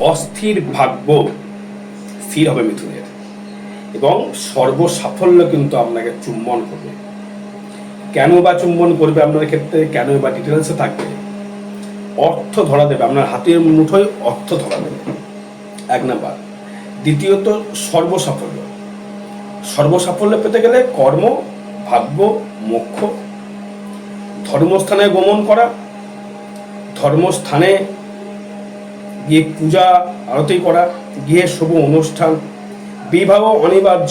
অস্থির ভাগ্য স্থির হবে মিথুনের, এবং সর্বসাফল্য কিন্তু আপনাকে চুম্বন করবে। কেন বা চুম্বন করবে আপনার ক্ষেত্রে, কেন বা ডিটেলসে থাকবে। অর্থ ধরা দেবে, আপনার হাতের মুঠোয় অর্থ ধরা দেবে, এক নাম্বার। দ্বিতীয়ত সর্বসাফল্য। সর্বসাফল্য পেতে গেলে কর্ম, ভাগ্য, মোক্ষ, ধর্মস্থানে গমন করা, ধর্মস্থানে গিয়ে পূজা আরতি করা, গিয়ে শুভ অনুষ্ঠান, বিবাহ অনিবার্য।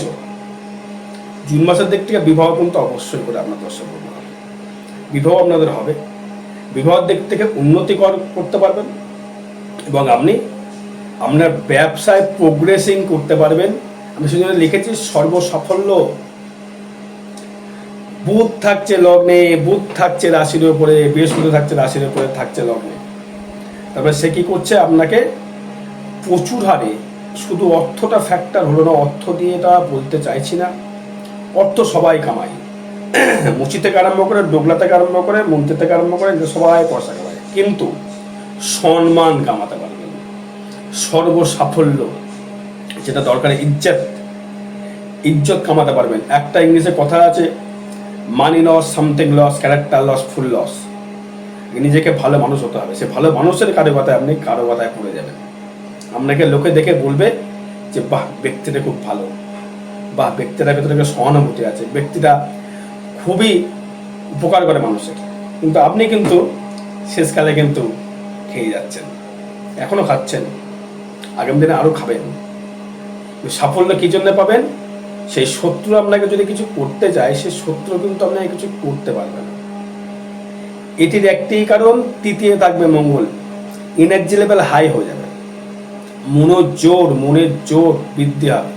জুন মাসের দিক থেকে বিবাহ কিন্তু অবশ্যই করে আপনার দর্শক বন্ধুরা হবে। বিবাহ আপনাদের হবে, বিবাহের দিক থেকে উন্নতি করতে পারবেন, এবং আপনি আপনার ব্যবসায় প্রোগ্রেসিং করতে পারবেন। আমি সেজন্য লিখেছি সর্বসাফল্য। বুধ থাকছে লগ্নে, বুধ থাকছে রাশির উপরে, বৃহস্পতি থাকছে রাশির উপরে, থাকছে লগ্নে। তারপরে সে কি করছে, আপনাকে প্রচুর হারে, শুধু অর্থটা ফ্যাক্টর হলো না, অর্থ দিয়ে এটা বলতে চাইছি না, অর্থ সবাই কামায়, মুচি থেকে আরম্ভ করে, ডোগলা থেকে আরম্ভ করে, মন্ত্রী থেকে আরম্ভ করে, সবাই পয়সা কামায়, কিন্তু সম্মান কামাতে পারবেন, সর্বসাফল্য যেটা দরকার, ইজ্জত কামাতে পারবেন। একটা ইংলিশে কথা আছে, money loss, something loss, character loss, full loss. নিজেকে ভালো মানুষ হতে হবে, সে ভালো মানুষের কারো কথায় আপনি কারো কথায় পড়ে যাবেন। আপনাকে লোকে দেখে বলবে যে বাহ, ব্যক্তিটা খুব ভালো, বাহ, ব্যক্তিটার ভেতরে একটা সহানুভূতি আছে, ব্যক্তিটা খুবই উপকার করে মানুষের, কিন্তু আপনি কিন্তু শেষকালে কিন্তু খেয়ে যাচ্ছেন, এখনো খাচ্ছেন, আগামী দিনে আরো খাবেন। সাফল্য কি জন্য পাবেন? সেই শত্রু আপনাকে যদি কিছু করতে চায়, সেই শত্রু কিন্তু আপনাকে কিছু করতে পারবে না। এটির একটি কারণ, তৃতীয় থাকবে মঙ্গল, এনার্জি লেভেল হাই হয়ে যাবে, মনের জোর বৃদ্ধি হবে,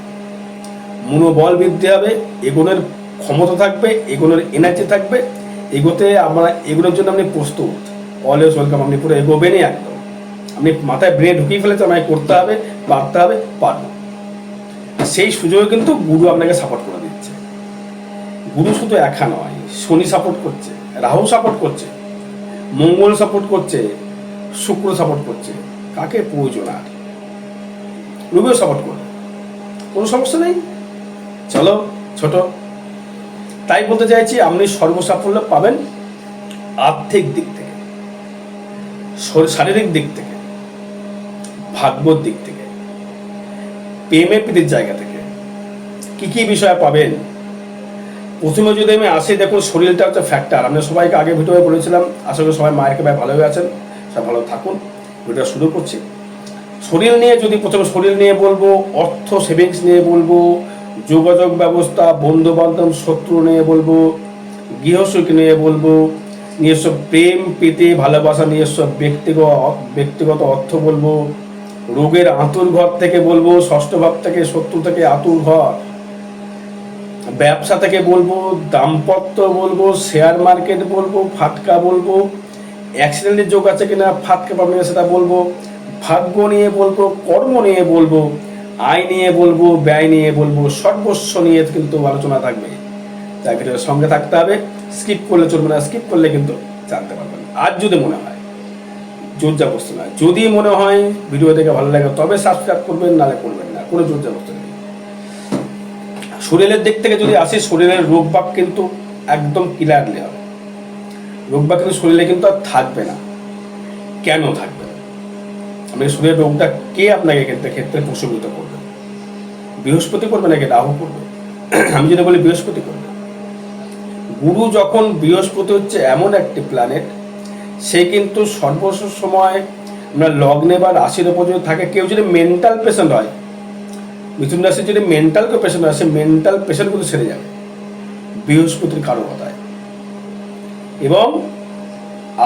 মনোবল বৃদ্ধি হবে, এগোনোর ক্ষমতা থাকবে, এগোনোর এনার্জি থাকবে, এগোনোর জন্য আপনি প্রস্তুত, অলওয়েজ ওয়েলকাম। আপনি পুরো এগোবেনই একদম, আপনি মাথায় ব্রেন ঢুকিয়ে ফেলেছে, আমাকে করতে হবে, পারতে হবে, পারবো। সেই সুযোগে কিন্তু গুরু আপনাকে সাপোর্ট করে দিচ্ছে। গুরু শুধু একা নয়, শনি সাপোর্ট করছে, রাহু সাপোর্ট করছে, মঙ্গল সাপোর্ট করছে, শুক্র সাপোর্ট করছে। কাকে প্রয়োজন আর? রবিও সাপোর্ট করবে, কোনো সমস্যা নেই। চলো ছোট, তাই বলতে চাইছি, আপনি সর্বসাফল্য পাবেন আর্থিক দিক থেকে, শারীরিক দিক থেকে, ভাগ্যর দিক থেকে, প্রেমে প্রীতির জায়গা থেকে। কি কি বিষয় পাবেন? প্রথমে যদি আমি আসি, দেখুন শরীরটা হচ্ছে ফ্যাক্টর। আমরা সবাইকে আগে ভিডিওয়ে বলেছিলাম, আশা করি সবাই মায়ের কৃপায় ভালো হয়ে আছেন, সব ভালো থাকুন। ভিডিওটা শুরু করছি শরীর নিয়ে। যদি প্রথমে শরীর নিয়ে বলবো, অর্থ সেভিংস নিয়ে বলবো, যোগাযোগ ব্যবস্থা, বন্ধু বান্ধব, শত্রু নিয়ে বলবো, গৃহসুখ নিয়ে বলবো, নিজস্ব প্রেম প্রীতি ভালোবাসা, নিজস্ব ব্যক্তিগত অর্থ বলবো, রোগের আঁতুর ঘর থেকে বলবো, ষষ্ঠ ভাব থেকে, শত্রু থেকে আঁতুর ঘর, ব্যবসা থেকে বলবো, দাম্পত্য বলবো, শেয়ার মার্কেট বলবো, ফাটকা বলবো, অ্যাক্সিডেন্টের যোগ আছে কিনা, ফাটকা পাবেন সেটা বলবো, ভাগ্য নিয়ে বলবো, কর্ম নিয়ে বলবো, আয় নিয়ে বলবো, ব্যয় নিয়ে বলবো, সর্বস্ব নিয়ে কিন্তু আলোচনা থাকবে। তাই ভিডিওর সঙ্গে থাকতে হবে, স্কিপ করলে চলবে না, স্কিপ করলে কিন্তু জানতে পারবেন। আর যদি মনে হয়, জোর জবরদস্তি নয়, যদি মনে হয় ভিডিও দেখে ভালো লাগে তবে সাবস্ক্রাইব করবেন, নাহলে করবেন না, কোনো জোর জবরদস্তি নেই। শরীরের দিক থেকে যদি আসি, শরীরের রোগবাগ কিন্তু একদম ক্লিয়ারলি হবে। রোগবাগ কিন্তু শরীরে কিন্তু আর থাকবে না। কেন থাকবে না? আপনি শরীরের রোগটা কে আপনাকে ক্ষেত্রে প্রশমিত করবে? বৃহস্পতি করবে নাকি রাহু করবে? আমি যদি বলি বৃহস্পতি করবে। গুরু যখন, বৃহস্পতি হচ্ছে এমন একটি প্ল্যানেট, সে কিন্তু সর্বস্ব সময় আপনার লগ্নে বা রাশির উপর যদি থাকে, কেউ যদি মেন্টাল পেশেন্ট হয়, মিথুন রাশির যদি মেন্টাল কেউ পেশেন্ট হয়, সে মেন্টাল পেশেন্টগুলো সেরে যাবে বৃহস্পতির কারণতায়। এবং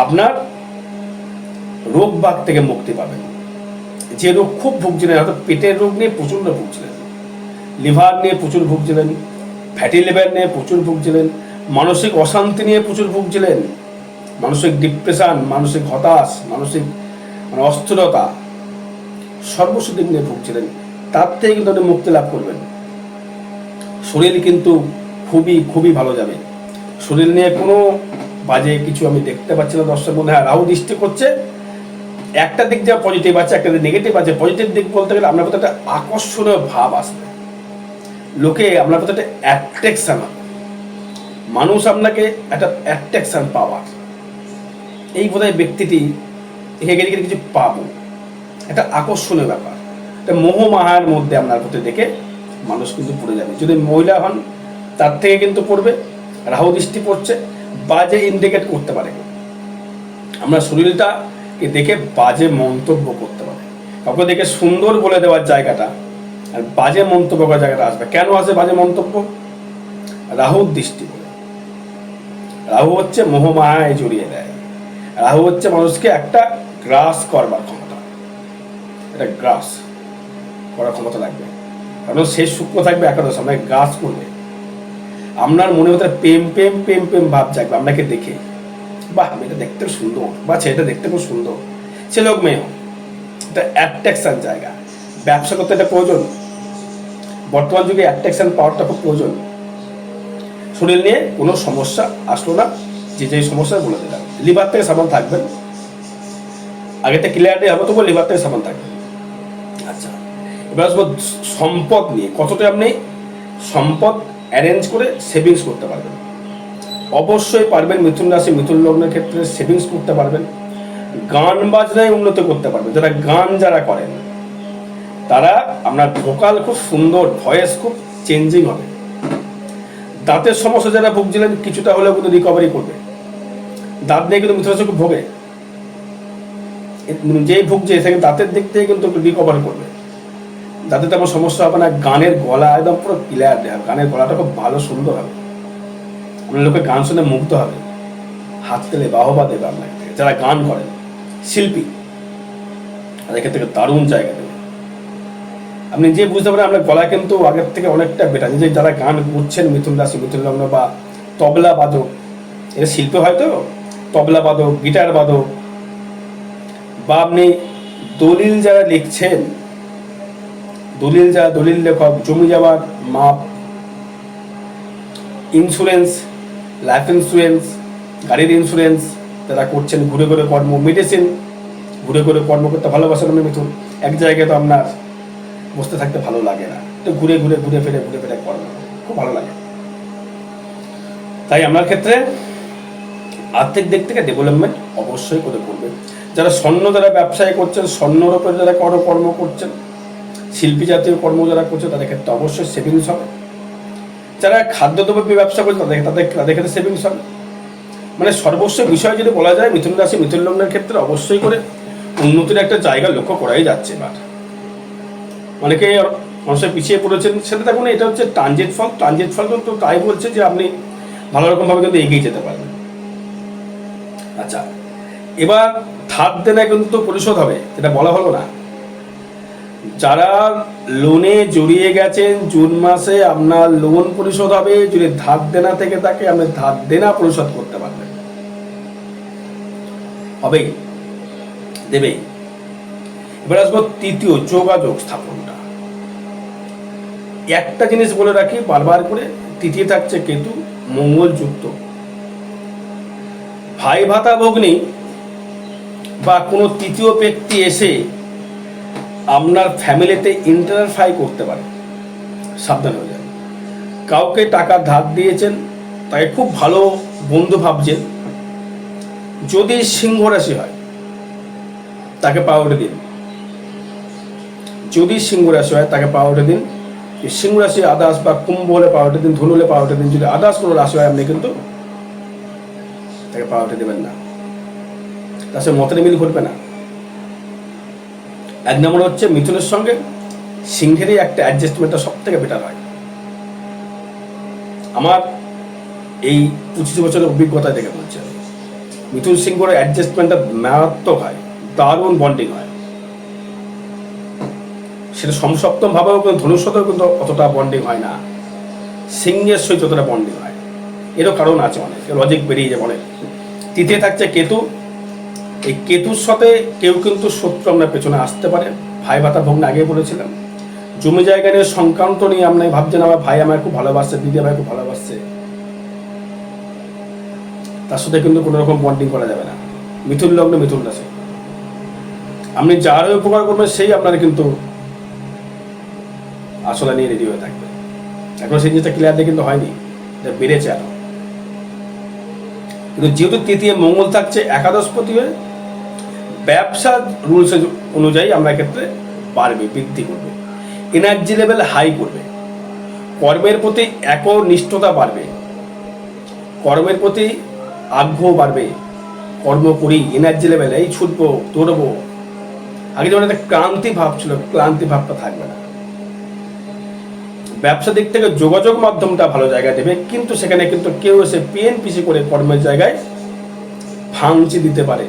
আপনার রোগ বাগ থেকে মুক্তি পাবেন। যে রোগ খুব ভুগছিলেন, হয়তো পেটের রোগ নিয়ে প্রচণ্ড ভুগছিলেন, লিভার নিয়ে প্রচুর ভুগছিলেন, ফ্যাটি লিভার নিয়ে প্রচুর ভুগছিলেন, মানসিক অশান্তি নিয়ে প্রচুর ভুগছিলেন, মানসিক ডিপ্রেশন, মানসিক হতাশ, মানসিক অস্থিরতা, সর্বস্ব দিক নিয়ে ভুগছিলেন, তার থেকে কিন্তু আপনি মুক্তি লাভ করবেন। শরীর কিন্তু খুবই খুবই ভালো যাবে। শরীর নিয়ে কোনো বাজে কিছু আমি দেখতে পাচ্ছি না দর্শক বন্ধু। হ্যাঁ, রাহু দৃষ্টি করছে একটা দিক যা পজিটিভ আছে, একটা দিক নেগেটিভ আছে। পজিটিভ দিক বলতে গেলে আপনার প্রতি একটা আকর্ষণীয় ভাব আসবে, লোকে আপনার প্রতি একটা অ্যাট্রাকশন হবে, মানুষ আপনাকে একটা অ্যাট্রাকশন পাওয়ার, এই বোধহয় ব্যক্তিটি এখানে গেলে কিছু পাবো, একটা আকর্ষণীয় ব্যাপার, একটা মোহমায়ার মধ্যে আপনার প্রতি দেখে মানুষ কিন্তু পড়ে যাবে। যদি মহিলা হন তার থেকে কিন্তু পড়বে, রাহু দৃষ্টি পড়ছে, বাজে ইন্ডিকেট করতে পারে, আমরা শরীরটাকে দেখে বাজে মন্তব্য করতে পারে, কাউকে দেখে সুন্দর বলে দেওয়ার জায়গাটা আর বাজে মন্তব্য করার জায়গাটা আসবে। কেন আসে বাজে মন্তব্য? রাহুর দৃষ্টি বলে। রাহু হচ্ছে মোহমায়ায় জড়িয়ে দেয়, রাহু হচ্ছে মানুষকে একটা গ্রাস করবার ক্ষমতা, এটা গ্রাস করার ক্ষমতা লাগবে, কারণ শেষ সূক্ষ্ম থাকবে একাদশ, আপনাকে গ্রাস করবে, আপনার মনে হতে প্রেম প্রেম প্রেম প্রেম ভাব জাগবে আপনাকে দেখে, বাহ মেয়েটা দেখতে সুন্দর, বা ছেলেটা দেখতে খুব সুন্দর, ছেলে হোক মেয়ে হোক, এটা অ্যাট্রাকশন জায়গা। ব্যবসা করতে এটা প্রয়োজন, বর্তমান যুগে অ্যাট্রাকশন পাওয়ারটা খুব প্রয়োজন। শরীর নিয়ে কোনো সমস্যা আসলো না, যে সমস্যা বলে দিলাম। লিভার থেকে সাবধান থাকবেন, আগে থেকে ক্লিয়ারিটি হবে, তবু লিভার থেকে সাবধান থাকবেন। আচ্ছা, এবার আসবো সম্পদ নিয়ে। কতটা আপনি সম্পদ অ্যারেঞ্জ করে সেভিংস করতে পারবেন? অবশ্যই পারবেন। মিথুন রাশি মিথুন লগ্নের ক্ষেত্রে সেভিংস করতে পারবেন, গান বাজনায় উন্নতি করতে পারবেন। যারা গান যারা করেন তারা আপনার ভোকাল খুব সুন্দর, ভয়েস খুব চেঞ্জিং হবে। দাঁতের সমস্যা যারা ভুগছিলেন কিছুটা হলেও কিন্তু রিকভারি করবে। দাঁত নিয়ে কিন্তু মিথুন রাশি খুব ভোগে, যেই ভুগছে সেখানে দাঁতের দিক থেকে কিন্তু রিকভার করবে, দাঁতে তেমন সমস্যা হবে না। গানের গলা একদম পুরো ক্লিয়ার দেবে, গানের গলাটা খুব ভালো সুন্দর হবে, আপনার লোকে গান শুনে মুগ্ধ হবে, হাত তেলে বাহবা দেবে আপনাকে। যারা গান করেন শিল্পী তাদের ক্ষেত্রে দারুণ জায়গা দেবে। আপনি যে বুঝতে পারেন আপনার গলা কিন্তু আগের থেকে অনেকটা বেটার। নিজে যারা গান করছেন মিথুন রাশি মিথুন লগ্ন, বা তবলা বাদক, এটা শিল্প হয়তো, তবলা বাদক, গিটার বাদক, বা আপনি দলিল যারা লিখছেন, দলিল লেখক, জমি যাওয়ার মাপ, ইন্স্যুরেন্স, লাইফ ইন্স্যুরেন্স, গাড়ির ইন্স্যুরেন্স যারা করছেন, ঘুরে ঘুরে কর্ম, মেডিসিন, ঘুরে ঘুরে কর্ম করতে ভালোবাসেন আপনি মিথুন। এক জায়গায় তো আপনার বসতে থাকতে ভালো লাগে না, তো ঘুরে ফিরে কর্ম খুব ভালো লাগে। তাই আমার ক্ষেত্রে আর্থিক দিক থেকে ডেভেলপমেন্ট অবশ্যই করে করবে। যারা যারা ব্যবসায় করছেন, স্বর্ণর ওপরে যারা কর্ম করছেন, শিল্পী জাতীয় কর্ম যারা করছে, তাদের ক্ষেত্রে অবশ্যই সেভিংস হবে। যারা খাদ্যদ্রব্য ব্যবসা করছে তাদের ক্ষেত্রে সেভিংস হবে। মানে সর্বস্ব বিষয় যদি বলা যায়, মিথুন রাশি মিথুন লগ্নের ক্ষেত্রে অবশ্যই করে উন্নতির একটা জায়গা লক্ষ্য করাই যাচ্ছে। এবার অনেকে মানুষের পিছিয়ে পড়েছেন, সেটা দেখুন এটা হচ্ছে ট্রানজিট ফল কিন্তু তাই বলছে যে আপনি ভালো রকমভাবে কিন্তু এগিয়ে যেতে পারবেন। আচ্ছা, এবার ধার দেনা কিন্তু পরিশোধ হবে, এটা বলা হলো না। যারা লোনে জড়িয়ে গেছেন, জুন মাসে আপনার লোন পরিশোধ হবে। যদি ধার দেনা থেকে থাকে, আপনি ধার দেনা পরিশোধ করতে পারবেন, হবেই, দেবেই। এবার আসবো তৃতীয়, যোগাযোগ স্থাপনটা। একটা জিনিস বলে রাখি বারবার করে, তৃতীয় থাকছে কেতু, মঙ্গল যুক্ত। ভাই ভাতা ভগ্নী বা কোনো তৃতীয় ব্যক্তি এসে আপনার ফ্যামিলিতে ইন্টারফাই করতে পারে, সাবধান হয়ে যান। কাউকে টাকা ধার দিয়েছেন, তাকে খুব ভালো বন্ধু ভাবছেন, যদি সিংহ রাশি হয় তাকে প্রায়োরিটি দিন। যদি সিংহ রাশি হয় তাকে প্রায়োরিটি দিন। সিংহ রাশি আদার্স বা কুম্ভ হলে প্রায়োরিটি দিন, ধনু হলে প্রায়োরিটি দিন। যদি আদার্স কোনো রাশি হয় আপনি কিন্তু তাকে প্রায়োরিটি দেবেন না, তার সঙ্গে মতের মিল ঘটবে না। এক নম্বর হচ্ছে মিথুনের সঙ্গে সিংহেরই একটা অ্যাডজাস্টমেন্টটা সব থেকে বেটার হয়। আমার এই 25 বছরের অভিজ্ঞতা থেকে বলছে, মিথুন সিংহর অ্যাডজাস্টমেন্টটা মারাত্মক হয়, দারুণ বন্ডিং হয়। সেটা সমসপ্তম ভাবেও কিন্তু ধনুর সাথেও কিন্তু অতটা বন্ডিং হয় না, সিংহের সহিত যতটা বন্ডিং হয়। এরও কারণ আছে, অনেক লজিক বেরিয়ে যাবে অনেক। তৃতীয় থাকছে কেতু। এই কেতুর সাথে কেউ কিন্তু শত্রু আপনার পেছনে আসতে পারে। ভাই ভাতা ভগ্ন আগে বলেছিলাম, জমি জায়গা নিয়ে সংক্রান্ত নিয়ে আপনি ভাবছেন আমার ভাই আমায় খুব ভালোবাসছে, দিদি আমায় খুব ভালোবাসছে, তার সাথে কিন্তু কোনো রকম বন্ডিং করা যাবে না। মিথুন লগ্ন মিথুন রাশি আপনি যার উপকার করবেন সেই আপনার কিন্তু আসলে নিয়ে রেডি হয়ে থাকবে। এখন সেই জিনিসটা ক্লিয়ারলি কিন্তু হয়নি, এটা বেড়েছে আরো। কিন্তু যেহেতু তৃতীয় মঙ্গল থাকছে একাদশপতি হয়ে, ব্যবসার রুলস অনুযায়ী আমরা ক্ষেত্রে বাড়বে, বৃদ্ধি করবে, এনার্জি লেভেল হাই করবে, কর্মের প্রতি একনিষ্ঠতা বাড়বে, কর্মের প্রতি আগ্রহ বাড়বে, কর্ম করি, এনার্জি লেভেল, এই ছুটবো দৌড়বো, আগে যেমন একটা ক্লান্তি ভাব ছিল, ক্লান্তি ভাবটা থাকবে না। ব্যবসা দিক থেকে যোগাযোগ মাধ্যমটা ভালো জায়গায় দেবে, কিন্তু সেখানে কিন্তু কেউ এসে পিএনপিসি করে কর্মের জায়গায় ভাঙচি দিতে পারে।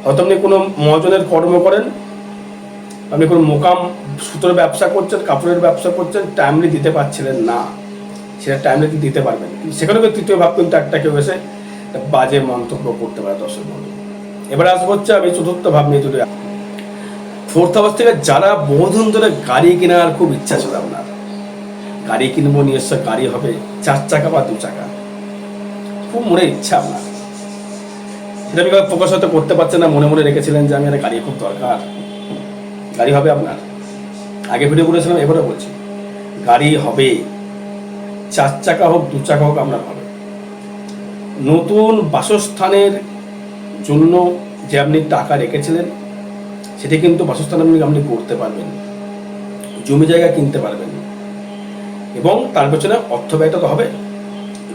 হয়তো আপনি কোনো মহাজনের কর্ম করেন, আপনি কোনো মোকাম সুতোর ব্যবসা করছেন, কাপড়ের ব্যবসা করছেন, টাইমলি দিতে পারছিলেন না, সেটা টাইমলি দিতে পারবেন। সেখানে তৃতীয় ভাব কিন্তু একটা কেউ এসে বাজে মন্তব্য করতে পারে দর্শক বন্ধু। এবার আসবো হচ্ছে আমি চতুর্থ ভাব নিয়ে যদি ফোর্থ হাউস থেকে যারা বহুদিন ধরে গাড়ি কেনার খুব ইচ্ছা ছিল, আপনার গাড়ি কিনবো, নিজস্ব গাড়ি হবে, 4 চাকা বা 2 চাকা, খুব মনে ইচ্ছা আপনার, সেটা আপনি প্রকাশ হয়তো করতে পারছেন না, মনে মনে রেখেছিলেন যে আমি একটা গাড়ি খুব দরকার, গাড়ি হবে আপনার। আগে ভিডিও করেছিলাম, এবারে বলছি, গাড়ি হবে, 4 চাকা হোক 2 চাকা হোক আপনার হবে। নতুন বাসস্থানের জন্য যে আপনি টাকা রেখেছিলেন, সেটি কিন্তু বাসস্থান আপনি করতে পারবেন, জমি জায়গা কিনতে পারবেন, এবং তার পেছনে অর্থ ব্যয়টা তো হবে।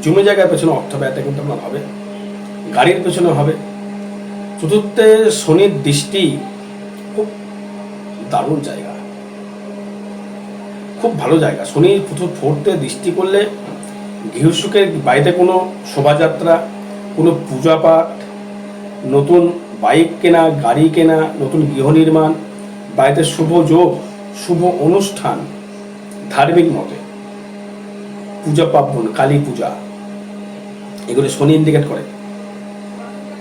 জমি জায়গার পেছনে অর্থ ব্যয়টা কিন্তু আপনার হবে, গাড়ির পেছনে হবে। চতুর্থে শনির দৃষ্টি, খুব দারুণ জায়গা, খুব ভালো জায়গা। শনি ফোর্থে দৃষ্টি করলে গৃহসুখের বাড়িতে কোনো শোভাযাত্রা, কোনো পূজা পাঠ, নতুন বাইক কেনা, গাড়ি কেনা, নতুন গৃহ নির্মাণ, বাড়িতে শুভ যোগ, শুভ অনুষ্ঠান, ধার্মিক মতে পূজা পার্বণ, কালী পূজা, এগুলো শনি ইন্ডিকেট করে,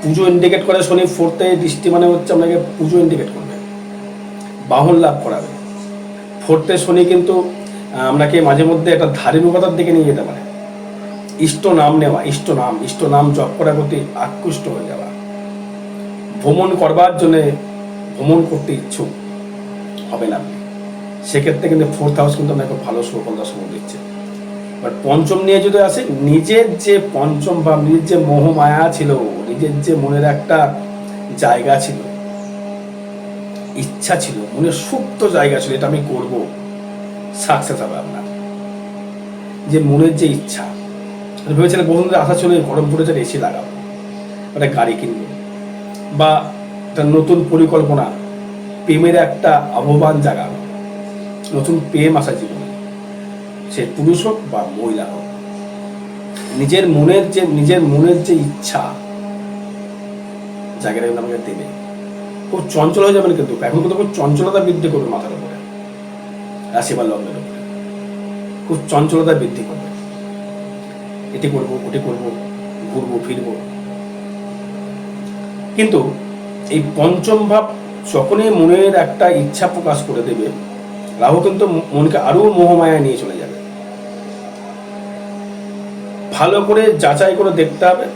পুজো ইন্ডিকেট করে। শনি ফোর্থে দৃষ্টি মানে হচ্ছে আপনাকে পুজো ইন্ডিকেট করবে, বাহন লাভ করাবে। ফোর্থে শনি কিন্তু আপনাকে মাঝে মধ্যে একটা ধার্মিকতার দিকে নিয়ে যেতে পারে, ইষ্ট নাম নেওয়া, ইষ্ট নাম জপ করার প্রতি আকৃষ্ট হয়ে যাওয়া, ভ্রমণ করবার জন্য ভ্রমণ করতে ইচ্ছুক হবে না আপনি, সেক্ষেত্রে কিন্তু ফোর্থ হাউস কিন্তু আপনাকে ভালো সুফল দর্শন দিচ্ছে। বাট পঞ্চম নিয়ে যদি আসে, নিজের যে পঞ্চম ভাব, নিজের যে মোহ মায়া ছিল, নিজের যে মনের একটা জায়গা ছিল, ইচ্ছা ছিল, মনের সুপ্ত জায়গা ছিল, এটা আমি করব, সাকসেস হবে আপনার। যে মনের যে ইচ্ছা, ভেবেছিলেন বহুদিন আশা ছিল গরম পড়েছে এসি লাগাবো, একটা গাড়ি কিনবো, বা একটা নতুন পরিকল্পনা, প্রেমের একটা আহ্বান জাগানো, নতুন প্রেম আসা জীবনে, সে পুরুষ হোক বা মহিলা হোক, নিজের মনের যে ইচ্ছা জায়গাটা কিন্তু আমাকে দেবে। খুব চঞ্চল হয়ে যাবেন, কিন্তু এখন কিন্তু খুব চঞ্চলতা বৃদ্ধি করবে মাথার উপরে, রাশি বা লগ্নের উপরে খুব চঞ্চলতা বৃদ্ধি করবে, এটি করবো, ওটি করবো, ঘুরবো ফিরবো। কিন্তু এই পঞ্চম ভাব যখনই মনের একটা ইচ্ছা প্রকাশ করে দেবে, রাহু কিন্তু মনকে আরো মোহমায়া নিয়ে চলে যাবে। ভালো করে যাচাই করে দেখতে হবে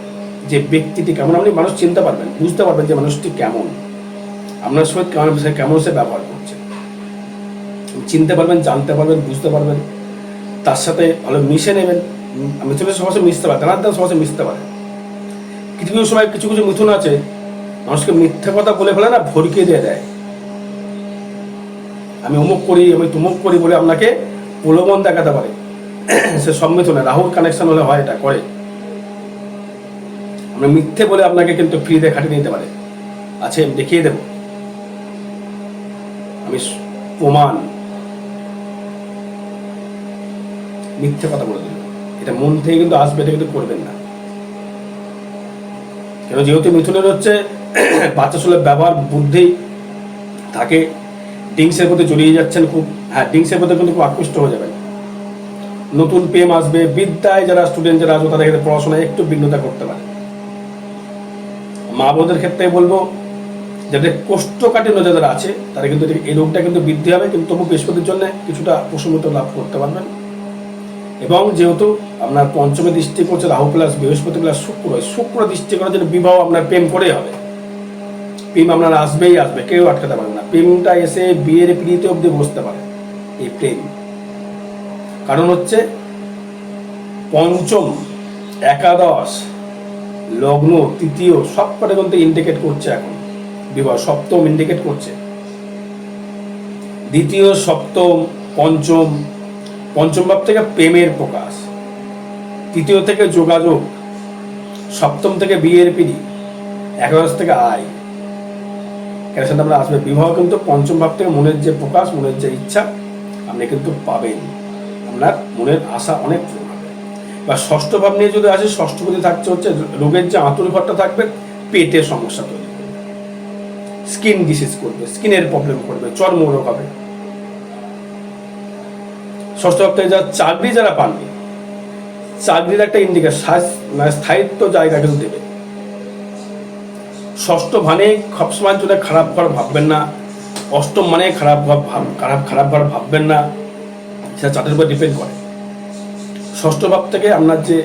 যে ব্যক্তিটি কেমন, আপনি মানুষ চিনতে পারবেন, বুঝতে পারবেন যে মানুষটি কেমন, আপনার সঙ্গে কেমন সে ব্যবহার করছে, চিনতে পারবেন, জানতে পারবেন, বুঝতে পারবেন, তার সাথে ভালো মিশে নেবেন। মিথুনের সবার সাথে মিশতে পারে, তার সবার সাথে মিশতে পারে। কিছু কিছু সময় কিছু কিছু মিথুন আছে, মানুষকে মিথ্যা কথা বলে ফেলে না, ভরকিয়ে দিয়ে দেয়, আমি অমুক করি, আমি তুমুক করি বলে আপনাকে প্রলোভন দেখাতে পারে। সে সব মিথুনে রাহুর কানেকশন হলে হয়, এটা করে। আমরা মিথ্যে বলে আপনাকে কিন্তু ফ্রিতে খাটিয়ে নিতে পারে, আছে দেখিয়ে দেব, আমি প্রমাণ, মিথ্যে কথা বলে দেব, এটা মন থেকে কিন্তু আসবে, এটা কিন্তু করবেন না। কেন, যেহেতু মিথুনের হচ্ছে বাচ্চা সুলভ ব্যবহার, বুদ্ধি থাকে, ড্রিঙ্কসের প্রতি জড়িয়ে যাচ্ছেন খুব, হ্যাঁ ড্রিঙ্কসের প্রতি কিন্তু খুব আকৃষ্ট হয়ে যাবেন, নতুন প্রেম আসবে, বিদ্যায় যারা স্টুডেন্ট যারা আসবে তাদের ক্ষেত্রে পড়াশোনায় একটু বিঘ্নতা করতে পারে। মা বোনদের ক্ষেত্রে বলবো, যাদের কোষ্ঠকাঠিন্য যাদের আছে তারা কিন্তু এই রোগটা কিন্তু বৃদ্ধি হবে, কিন্তু তবু বৃহস্পতির জন্য কিছুটা প্রশমিত লাভ করতে পারবেন। এবং যেহেতু আপনার পঞ্চমে দৃষ্টি করছে রাহু প্লাস বৃহস্পতি প্লাস শুক্র, শুক্র দৃষ্টি করার জন্য বিবাহ আপনার প্রেম করেই হবে, প্রেম আপনার আসবেই আসবে, কেউ আটকাতে পারবে না। প্রেমটা এসে বিয়ের পিড়িতে অব্দি বসতে পারে এই প্রেম। কারণ হচ্ছে পঞ্চম, একাদশ, লগ্ন, তৃতীয় সব কটা কিন্তু ইন্ডিকেট করছে এখন বিবাহ। সপ্তম ইন্ডিকেট করছে, দ্বিতীয়, সপ্তম, পঞ্চম। পঞ্চম ভাব থেকে প্রেমের প্রকাশ, তৃতীয় থেকে যোগাযোগ, সপ্তম থেকে বিয়ের পিড়ি, একাদশ থেকে আয়, এর সাথে আমরা আসবে বিবাহ। কিন্তু পঞ্চম ভাব থেকে মনের যে প্রকাশ, মনের যে ইচ্ছা আপনি কিন্তু পাবেন, আপনার মনের আশা অনেক পূরণ হবে। বা ষষ্ঠ ভাব নিয়ে যদি আসে, ষষ্ঠ পতি থাকছে হচ্ছে রোগের যে আঁতুর ঘরটা থাকবে, পেটের সমস্যা তৈরি করবে, স্কিন ডিসিজ করবে, স্কিনের প্রবলেম করবে, চর্মরোগ হবে। ষষ্ঠ ভাব থেকে যারা চাকরি যারা পাননি, চাকরির একটা ইন্ডিকেট, স্থায়িত্ব জায়গা কিন্তু দেবে। ষষ্ঠ মানে সবসময়ের জন্য খারাপ ঘর ভাববেন না, অষ্টম মানে খারাপ ঘর ভাববেন না, সেটা চার্টের উপর ডিপেন্ড করে। ষষ্ঠ ভাব থেকে আপনার যে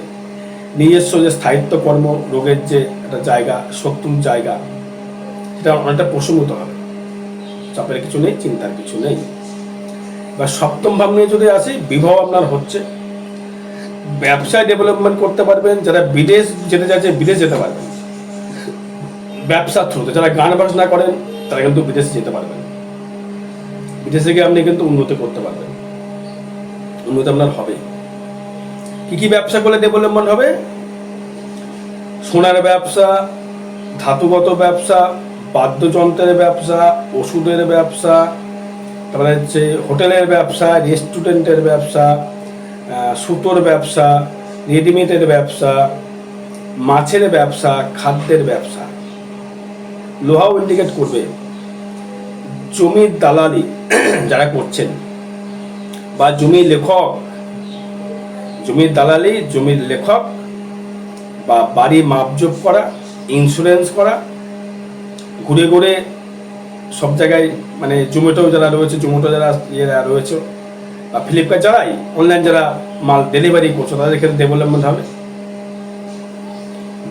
নিজস্ব যে স্থায়িত্ব, কর্ম, রোগের যে একটা জায়গা, শত্রুর জায়গা, সেটা অনেকটা প্রশমিত হবে। চাপের কিছু নেই, চিন্তার কিছু নেই। বা সপ্তম ভাব নিয়ে যদি আসি, বিবাহ আপনার হচ্ছে, ব্যবসায় ডেভেলপমেন্ট করতে পারবেন। যারা বিদেশ যেতে চাইছে, বিদেশ যেতে পারবেন ব্যবসার থ্রুতে। যারা গান বাজনা করেন তারা কিন্তু বিদেশে যেতে পারবেন, বিদেশে গিয়ে আপনি কিন্তু উন্নতি করতে পারবেন, উন্নতি আপনার হবে। কি কি ব্যবসা করলে ডেভেলপমেন্ট হবে? সোনার ব্যবসা, ধাতুগত ব্যবসা, বাদ্যযন্ত্রের ব্যবসা, ওষুধের ব্যবসা, তারপরে হচ্ছে হোটেলের ব্যবসা, রেস্টুরেন্টের ব্যবসা, সুতোর ব্যবসা, রেডিমেডের ব্যবসা, মাছের ব্যবসা, খাদ্যের ব্যবসা। লোহাও ইন্ডিকেট করবে। জমির দালালি যারা করছেন, বা জমির লেখক, জমির দালালি, জমির লেখক, বা বাড়ি মাপজোপ করা, ইন্স্যুরেন্স করা, ঘুরে ঘুরে সব জায়গায়, মানে জোম্যাটো যারা রয়েছে, জোম্যাটো যারা রয়েছে, বা ফ্লিপকার্ট যারাই অনলাইন যারা মাল ডেলিভারি করছো, তাদের ক্ষেত্রে ডেভেলপমেন্ট হবে।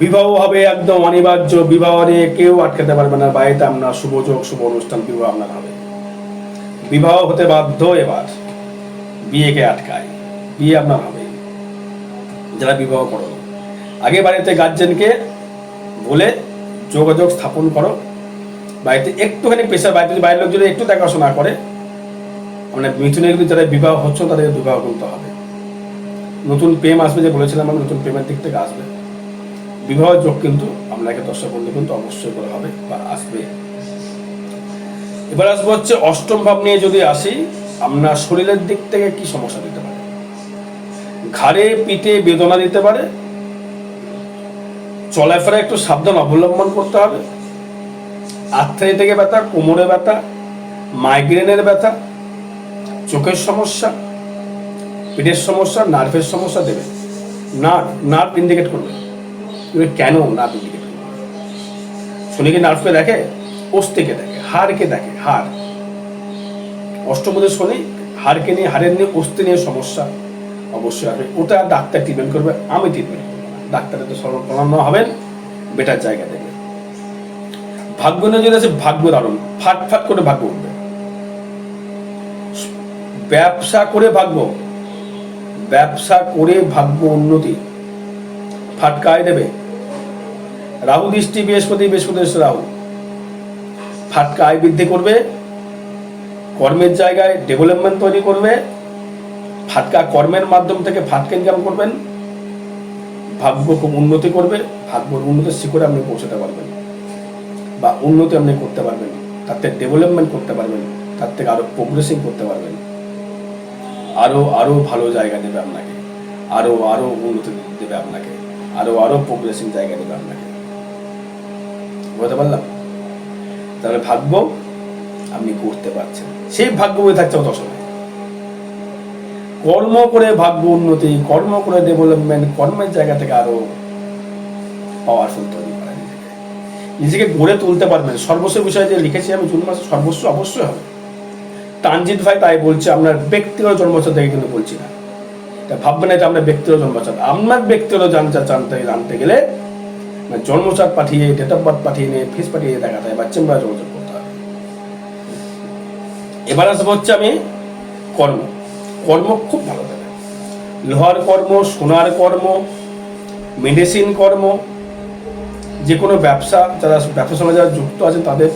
বিবাহ হবে একদম অনিবার্য, বিবাহ নিয়ে কেউ আটকাতে পারবে না। বাড়িতে আপনার শুভযোগ, শুভ অনুষ্ঠান, বিবাহ আপনার হবে। বিবাহ হতে বাধ্য, এবার বিয়েকে আটকায়, বিয়ে আপনার হবে। যারা বিবাহ করো, আগে বাড়িতে গার্জেনকে বলে যোগাযোগ স্থাপন করো। বাড়িতে একটুখানি প্রেশার, বাড়িতে যদি বাইরের লোক যদি একটু দেখাশোনা করে, মানে মিথুনের কিন্তু যারা বিবাহ হচ্ছে তাদের বিবাহ করতে হবে। নতুন প্রেম আসবে, যে বলেছিলাম আমরা, নতুন প্রেমের দিক থেকে আসবে। বিবাহ যোগ কিন্তু আপনাকে দর্শক বন্ধু কিন্তু অবশ্যই করে হবে বা আসবে। এবার আসবো হচ্ছে অষ্টম ভাব নিয়ে যদি আসি, আপনার শরীরের দিক থেকে কি সমস্যা দিতে পারে? ঘাড়ে পিঠে বেদনা দিতে পারে, চলাফেরা একটু সাবধান অবলম্বন করতে হবে। আর্থ্রাইটিস থেকে ব্যথা, কোমরে ব্যথা, মাইগ্রেনের ব্যথা, চোখের সমস্যা, পিঠের সমস্যা, নার্ভের সমস্যা দেবে। নার্ভ ইন্ডিকেট করবে। কেন নার্ভ ইন্ডিকেট করবে? শনি কি নার্ভকে দেখে? অস্থিকে দেখে, হাড়কে দেখে। হাড়, অষ্টমপতি শনি হাড়কে নিয়ে, হাড়ের নিয়ে, অস্থি নিয়ে সমস্যা অবশ্যই আসবে। ওটা ডাক্তার ট্রিটমেন্ট করবে, আমি ট্রিটমেন্ট করবো না। ডাক্তারের তো সর্বপ্রধান্য হবেন, বেটার জায়গা দেবে। ভাগ্য নিয়ে যদি আছে, ভাগ্য দারুণ, ফাট করে ভাগ্য উঠবে। ব্যবসা করে ভাগ্য উন্নতি ফাটকায় দেবে। রাহু দৃষ্টি, বৃহস্পতি রাহু ফাটকা আয় বৃদ্ধি করবে, কর্মের জায়গায় ডেভেলপমেন্ট তৈরি করবে। ফাটকা কর্মের মাধ্যম থেকে ফাটকা ইনকাম করবেন, ভাগ্য খুব উন্নতি করবে। ভাগ্যর উন্নতির শিখরে আপনি পৌঁছাতে পারবেন, বা উন্নতি আপনি করতে পারবেন, তার থেকে ডেভেলপমেন্ট করতে পারবেন, তার থেকে আরো প্রোগ্রেসিং করতে পারবেন। আরো ভালো জায়গা দেবে আপনাকে, আরো উন্নতি দেবে আপনাকে, আরো প্রোগ্রেসিং জায়গা দেবে আপনাকে। বুঝতে পারলাম? তাহলে ভাগ্য আপনি করতে পারছেন, সেই ভাগ্য বই থাকছে অত সময়। কর্ম করে ভাগ্য উন্নতি, কর্ম করে ডেভেলপমেন্ট, কর্মের জায়গা থেকে আরো পাওয়ারফুল তৈরি করা, নিজেকে গড়ে তুলতে পারবেন। সর্বস্ব বিষয়ে যে লিখেছি আমি জুন মাসে, সর্বস্ব অবশ্যই হবে। তানজিৎ ভাই তাই বলছে, আপনার ব্যক্তিগত জন্মছক থেকে কিন্তু বলছি না, ভাববেন এটা আপনার ব্যক্তিগত জন্মছক। আপনার ব্যক্তিগত জানতে গেলে মানে জন্মচার্ট পাঠিয়ে, ডেট অফ বার্থ পাঠিয়ে নিয়ে, ফিস পাঠিয়ে দেখাতে হয় বা চেম্বারে যোগাযোগ করতে হবে। এবার আসবো হচ্ছে আমি কর্ম। কর্ম খুব ভালো দেবে, লোহার কর্ম, সোনার কর্ম, মেডিসিন কর্ম, যে কোনো ব্যবসা, যারা ব্যবসার সঙ্গে যারা যুক্ত আছেন তাদের,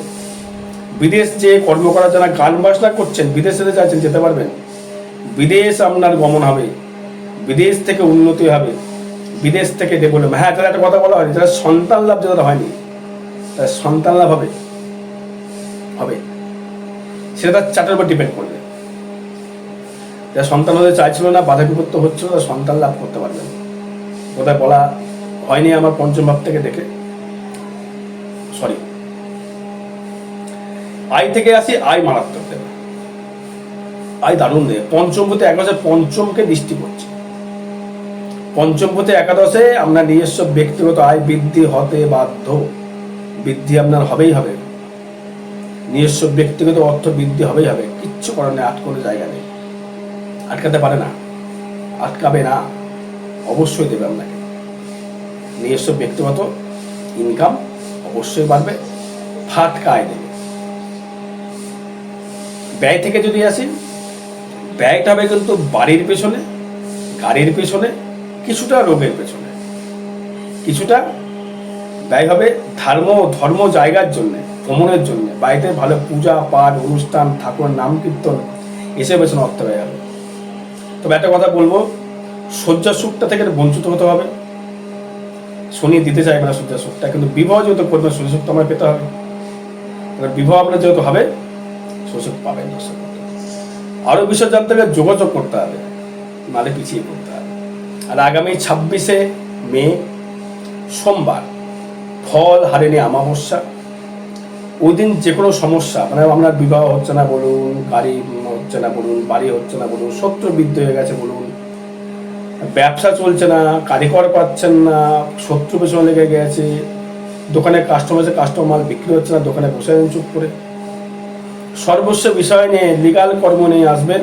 বিদেশ যে কর্ম করার যারা গান বাজনা করছেন, বিদেশে যাচ্ছেন, যেতে পারবেন। বিদেশ আপনার গমন হবে, বিদেশ থেকে উন্নতি হবে, বিদেশ থেকে ডেভেলপ। হ্যাঁ, তারা একটা কথা বলা হয়, যারা সন্তান লাভ যারা হয়নি, তার সন্তান লাভ হবে হবে সেটা তার চার্টের উপর ডিপেন্ড করবে। যারা সন্তান হতে চাইছিল না, বাধা বিপত্তি হচ্ছিল, তারা সন্তান লাভ করতে পারবেন। কোথায় বলা হয়নি আমার পঞ্চম ভাব থেকে দেখে, সরি। আয় থেকে আসি, আয় মারাত্মক দেবে, আয় দারুণ দেবে। পঞ্চমপতি একাদশে পঞ্চমকে দৃষ্টি করছে। পঞ্চমপতি একাদশে আপনার নিজস্ব ব্যক্তিগত আয় বৃদ্ধি হতে বাধ্য, বৃদ্ধি আপনার হবেই হবে। নিজস্ব ব্যক্তিগত অর্থ বৃদ্ধি হবেই হবে, কিচ্ছু করার নেই, আটকানোর জায়গা নেই, আটকাতে পারে না, আটকাবে না, অবশ্যই দেবে আপনাকে। নিজস্ব ব্যক্তিগত ইনকাম অবশ্যই বাড়বে, ফাটকা আয় দেবে। ব্যয় থেকে যদি আসি, ব্যয়টা হবে কিন্তু বাড়ির পেছনে, গাড়ির পেছনে, কিছুটা রোগের পেছনে, কিছুটা ব্যয় হবে ধর্ম জায়গার জন্য, ভ্রমণের জন্য, বাড়িতে ভালো পূজা পাঠ অনুষ্ঠান, ঠাকুরের নাম কীর্তন, এসব পেছনে অর্থ ব্যয় হবে। তবে একটা কথা বলবো, শয্যা সুখটা থেকে বঞ্চিত হতে হবে। শনি দিতে চাইবে না শয্যা সুখটা, কিন্তু বিবাহ যেহেতু করবে, শনি সুখ তো আমরা পেতে হবে। এবার বিবাহ আপনার যেহেতু হবে, সুযোগ পাবেন। আরো বিষয় জানতে গেলে যোগাযোগ করতে হবে, নালে পিছিয়ে পড়তে হবে। আর আগামী 26শে মে সোমবার, ফল হারেনি অমাবস্যা। ওই দিন যে কোনো সমস্যা, মানে আপনার বিবাহ হচ্ছে না বলুন, গাড়ি হচ্ছে না বলুন, বাড়ি হচ্ছে না বলুন, শত্রু বৃদ্ধি হয়ে গেছে বলুন, ব্যবসা চলছে না, কারিগর পাচ্ছেন না, শত্রু পেছনে লেগে গেছে, দোকানে কাস্টমার মাল বিক্রি হচ্ছে না, দোকানে বসে আছেন চুপ করে, সর্বস্ব বিষয় নিয়ে লিগাল কর্ম নিয়ে আসবেন,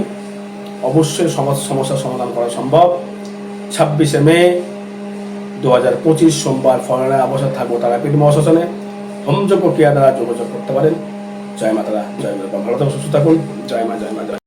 অবশ্যই সমস্যার সমাধান করা সম্ভব। 26শে মে 2025 সোমবার ফলনে অবসর থাকবো তারাপীঠ মহাশ্মশানে। হোমযোগ্য ক্রিয়া দ্বারা যোগাযোগ করতে পারেন। জয় মা তারা, জয় মা, ভালো থাকুন, সুস্থ থাকুন। জয় মা, জয় মা, জয়।